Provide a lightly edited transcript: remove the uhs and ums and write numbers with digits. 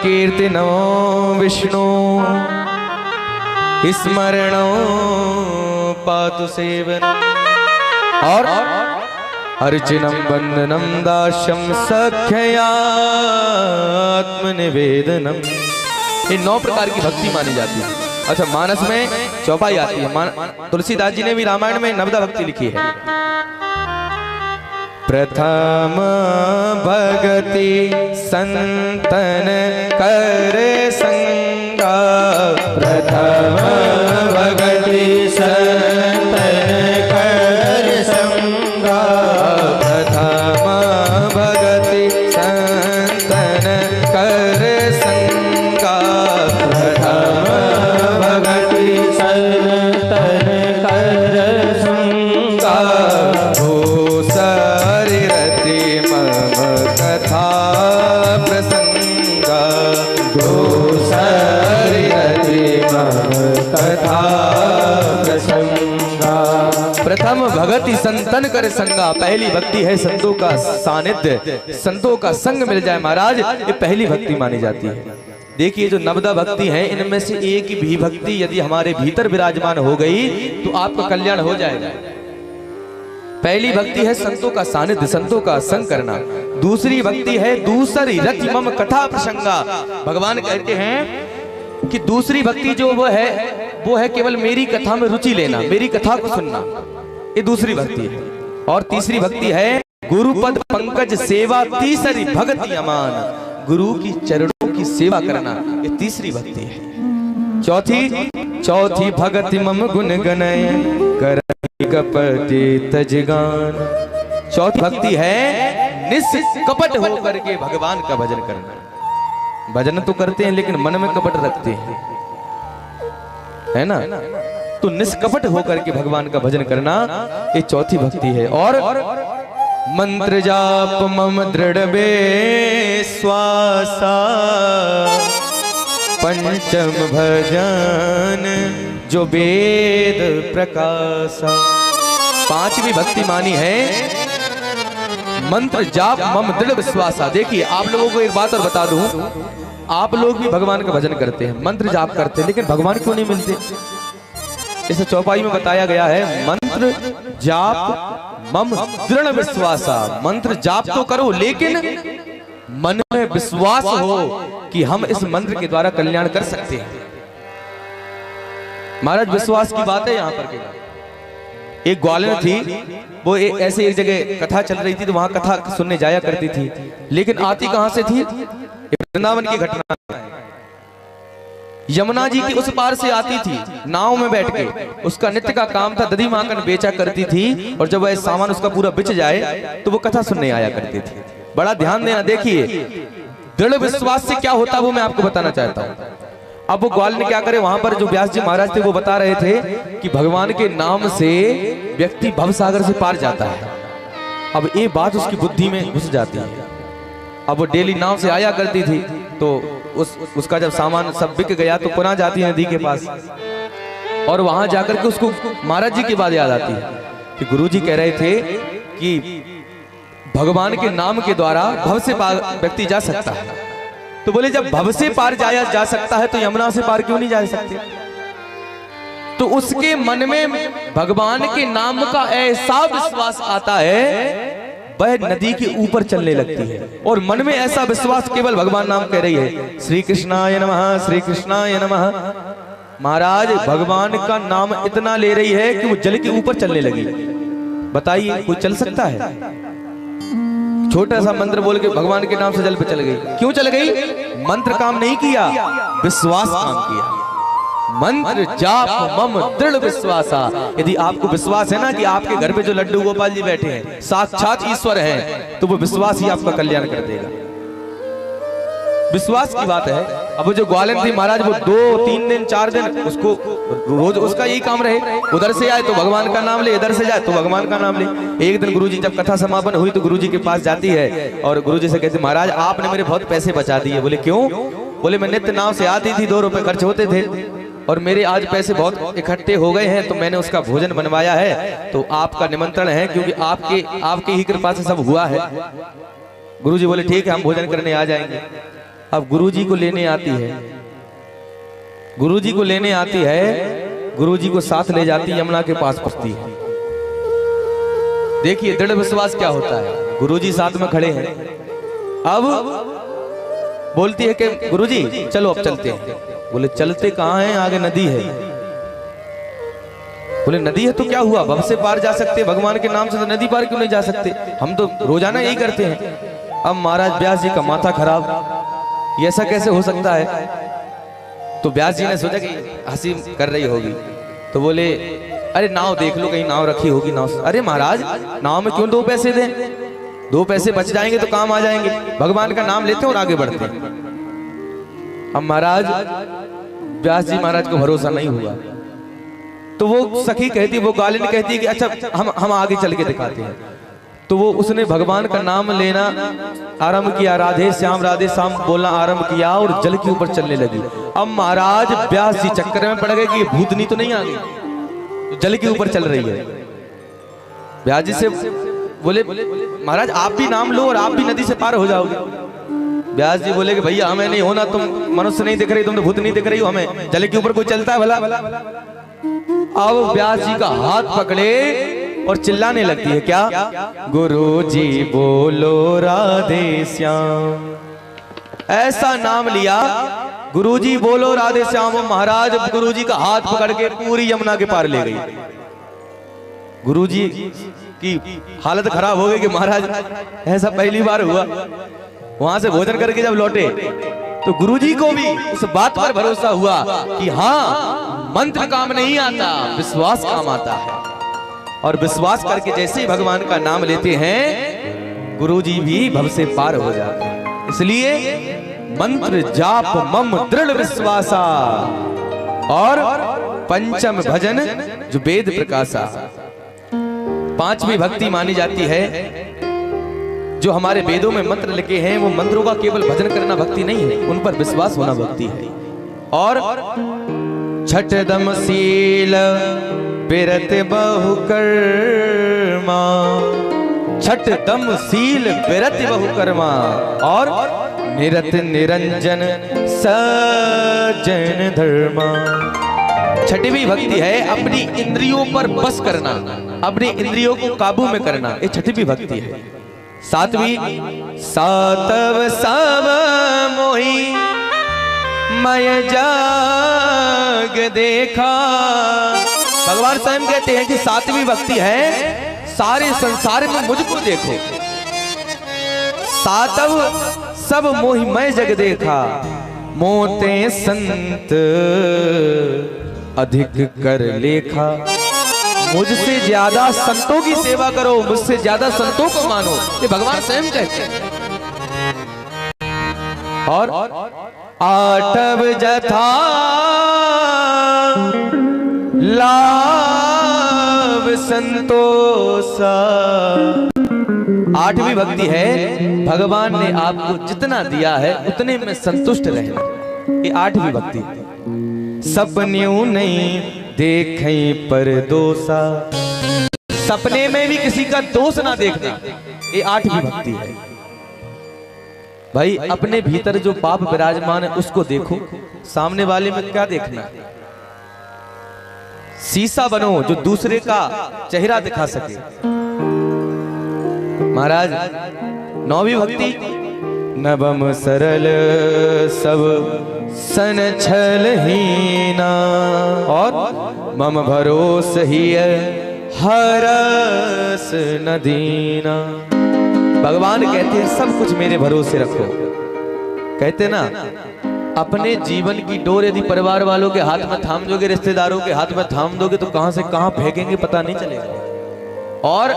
कीर्तनो विष्णु स्मरणो पातु सेवन और अर्चनम वंदनम दास्यम सख्यात्मनिवेदनम। ये 9 प्रकार की भक्ति मानी जाती है। अच्छा, मानस में चौपाई आती है। तुलसीदास जी ने भी रामायण में नवदा भक्ति लिखी है। प्रथम भगति संतन कर संगा, प्रथम भगति संतन कर संगा, प्रथम भगति संतन कर संगा, प्रथम भगति संतन कर संगा। कथा प्रसंगा कथा प्रसंगा। प्रथम भगति संतन कर संगा, पहली भक्ति है संतों का सानिध्य, संतों का संग मिल जाए महाराज, ये पहली भक्ति मानी जाती है। देखिए जो नवदा भक्ति है, इनमें से एक भी भक्ति यदि हमारे भीतर विराजमान हो गई तो आपका कल्याण हो जाएगा। पहली भक्ति है संतों का सानिध्य, संतों का संग करना। दूसरी भक्ति है दूसरी रति मम कथा प्रसंगा। भगवान कहते हैं कि दूसरी भक्ति जो वो है केवल मेरी कथा में रुचि लेना, मेरी कथा को सुनना, ये दूसरी भक्ति है। और तीसरी भक्ति है गुरुपद पंकज सेवा, तीसरी भक्ति अमान, गुरु की चरणों की सेवा करना, ये तीसरी भक्ति है। चौथी भगति मम गुण गणय कर कपटे तजगान। चौथी भक्ति है निष्कपट होकर के भगवान का भजन करना। भजन तो करते हैं लेकिन मन में कपट रखते हैं, है ना? तो निष्कपट होकर के भगवान का भजन करना, ये चौथी भक्ति है। और मंत्र जाप मम दृढ़ विश्वासा, पंचम भजन जो वेद प्रकाशा। पांचवी भक्ति मानी है मंत्र जाप मम दृढ़ विश्वासा। देखिए आप लोगों को एक बात और बता दूं, आप लोग भी भगवान का भजन करते हैं, मंत्र जाप करते हैं, लेकिन भगवान क्यों नहीं मिलते? इस चौपाई में बताया गया है मंत्र जाप मम दृढ़ विश्वासा। मंत्र जाप तो करो लेकिन मन में विश्वास हो कि हम इस मंत्र के द्वारा कल्याण कर सकते हैं। महाराज विश्वास की बात है यहाँ पर। एक ग्वालियर थी, वो ऐसे एक जगह कथा चल रही थी, तो वहां कथा सुनने जाया करती थी, लेकिन आती कहां से थी? वृंदावन की घटना, यमुना जी की उस पार से आती थी नाव में बैठ के। उसका नित्य का काम था दधी माखन बेचा करती थी, और जब वह सामान उसका पूरा बिच जाए तो वो कथा सुनने आया करती थी। बड़ा ध्यान देना। देखिए दृढ़ विश्वास से क्या होता है वो मैं आपको बताना चाहता हूँ। अब वो ग्वाल ने क्या करे, वहां पर जो व्यास जी महाराज थे वो बता रहे थे कि भगवान के नाम से व्यक्ति भवसागर से पार जाता है। अब ये बात उसकी बुद्धि में घुस जाती है। अब वो डेली नाव से आया करती थी, तो उसका जब सामान सब बिक गया तो पुनः जाती है नदी के पास, और वहां जाकर के उसको महाराज जी की बात याद आती है कि गुरु जी कह रहे थे कि भगवान के नाम के द्वारा भव से पार व्यक्ति जा सकता है। तो बोले जब भव से पार जाया जा सकता है तो यमुना से पार क्यों नहीं जा सकते? तो उसके मन में भगवान के नाम का ऐसा विश्वास आता है, वह नदी के ऊपर चलने लगती है। और मन में ऐसा विश्वास केवल भगवान नाम कह रही है, श्री कृष्णाय नमः, श्री कृष्णाय नमः। महाराज भगवान का नाम इतना ले रही है कि वो जल के ऊपर चलने लगी। बताइए कोई चल सकता है? छोटा सा मंत्र बोल के भगवान के नाम से जल पे चल गई। क्यों चल गई? मंत्र काम नहीं किया, विश्वास काम किया। मंत्र जाप मम दृढ़ विश्वासा। यदि आपको विश्वास है ना कि आपके घर पे जो लड्डू गोपाल जी बैठे हैं साक्षात ईश्वर हैं, तो वो विश्वास ही आपका कल्याण कर देगा। विश्वास की बात है। अब वो जो ग्वालियर थी महाराज, वो 2, 3 दिन 4 दिन उसको रोज उसका यही काम रहे, उधर से आए तो भगवान का नाम ले, इधर से जाए तो भगवान का नाम ले। एक दिन गुरुजी जब कथा समापन हुई तो गुरुजी के पास जाती है और गुरुजी से कहती, महाराज आपने मेरे बहुत पैसे बचा दिए। बोले क्यों? बोले मैं नित्य नाव से आती थी, 2 रुपए खर्च होते थे, और मेरे आज पैसे बहुत इकट्ठे हो गए हैं, तो मैंने उसका भोजन बनवाया है, तो आपका निमंत्रण है, क्योंकि आपके ही कृपा से सब हुआ है। गुरुजी बोले ठीक है, हम भोजन करने आ जाएंगे। अब गुरुजी को लेने आती है, गुरुजी को लेने आती है, गुरुजी को साथ ले जाती, यमुना के पास पहुंचती है। देखिए दृढ़ विश्वास क्या होता है। गुरुजी साथ में खड़े हैं, अब बोलती है कि गुरुजी चलो अब चलते हैं। बोले चलते कहाँ हैं, आगे नदी है। बोले नदी है तो क्या हुआ, भव से पार जा सकते, भगवान के नाम से तो नदी पार क्यों नहीं जा सकते, हम तो रोजाना यही करते हैं। अब महाराज व्यास जी का माथा खराब, ये ऐसा कैसे हो सकता है। तो व्यास जी ने सोचा कि हंसी कर रही होगी, तो बोले अरे नाव देख लो, कहीं नाव रखी होगी नाव। अरे महाराज नाव में क्यों 2 पैसे दें, 2 पैसे बच जाएंगे तो काम आ जाएंगे, भगवान का नाम लेते हैं और आगे बढ़ते हैं। अब महाराज व्यास जी महाराज को भरोसा नहीं हुआ, तो वो सखी कहती, वो गालिन कहती कि अच्छा हम आगे चल के दिखाते हैं। तो वो उसने भगवान का नाम लेना आरंभ किया, राधे श्याम बोलना आरंभ किया और जल के ऊपर चलने लगी। अब महाराज व्यास जी चक्कर में पड़ गए कि भूतनी तो नहीं आ गई, तो जल के ऊपर चल रही है। व्यास जी से बोले महाराज आप भी नाम लो और आप भी नदी से पार हो जाओगे। व्यास जी बोले कि भैया हमें नहीं होना, तुम मनुष्य नहीं दिख रही, तुम तो भूत नहीं दिख रही हो, हमें जल के ऊपर कोई चलता है भला। अब व्यास जी का हाथ पकड़े और चिल्लाने लगती है, क्या गुरु जी बोलो राधे श्याम, ऐसा नाम लिया गुरु जी बोलो राधे श्याम। महाराज गुरु जी का हाथ पकड़ के पूरी यमुना के पार ले गई। गुरु जी की हालत खराब हो गई कि महाराज ऐसा पहली बार हुआ। वहां से भोजन करके जब लौटे तो गुरुजी को भी उस बात पर भरोसा हुआ कि हाँ मंत्र काम नहीं आता, विश्वास काम आता है। और विश्वास करके जैसे ही भगवान का नाम लेते हैं गुरुजी भी भव से पार हो जाते हैं। इसलिए मंत्र जाप मम दृढ़ विश्वासा और पंचम भजन जो वेद प्रकाशा। 5वीं भक्ति मानी जाती है, जो हमारे वेदों में मंत्र लिखे हैं वो मंत्रों का केवल भजन करना भक्ति नहीं है, उन पर विश्वास होना भक्ति है। और छठ दम शील बिरत बहु कर्मा, छठ दम शील बिरत बहु कर्मा और निरत निरंजन सज्जन धर्मा। छठवीं भक्ति है अपनी इंद्रियों पर बस करना, अपनी इंद्रियों को काबू में करना, ये छठवीं भक्ति है। 7वीं सातव सब मोही मैं जाग देखा। भगवान स्वयं कहते हैं कि 7वीं भक्ति है सारे संसार में मुझको देखो। सातव सब मोही मैं जग देखा, मोते संत अधिक कर लेखा। मुझसे ज्यादा संतों की सेवा करो, मुझसे ज्यादा संतों को मानो, ये भगवान स्वयं कहते हैं। और आठव जथा लाभ संतोषा। 8वीं भक्ति है भगवान ने आपको जितना दिया है उतने में संतुष्ट रहना, ये 8वीं भक्ति है। सपन्यों नहीं देखे पर दोषा, सपने में भी किसी का दोष ना देखना, ये 8वीं भक्ति है। भाई अपने भीतर जो पाप विराजमान है उसको देखो, सामने वाले में क्या देखना। शीशा बनो जो दूसरे का चेहरा दिखा सके। महाराज 9वीं भक्ति नवम सरल सब सन छल हीना और मम भरोस ही हरस नदीना। भगवान कहते हैं सब कुछ मेरे भरोसे रखो। कहते ना अपने जीवन की डोर यदि परिवार वालों के हाथ में थाम दोगे, रिश्तेदारों के हाथ में थाम दोगे तो कहां से कहां फेंकेंगे पता नहीं चलेगा। और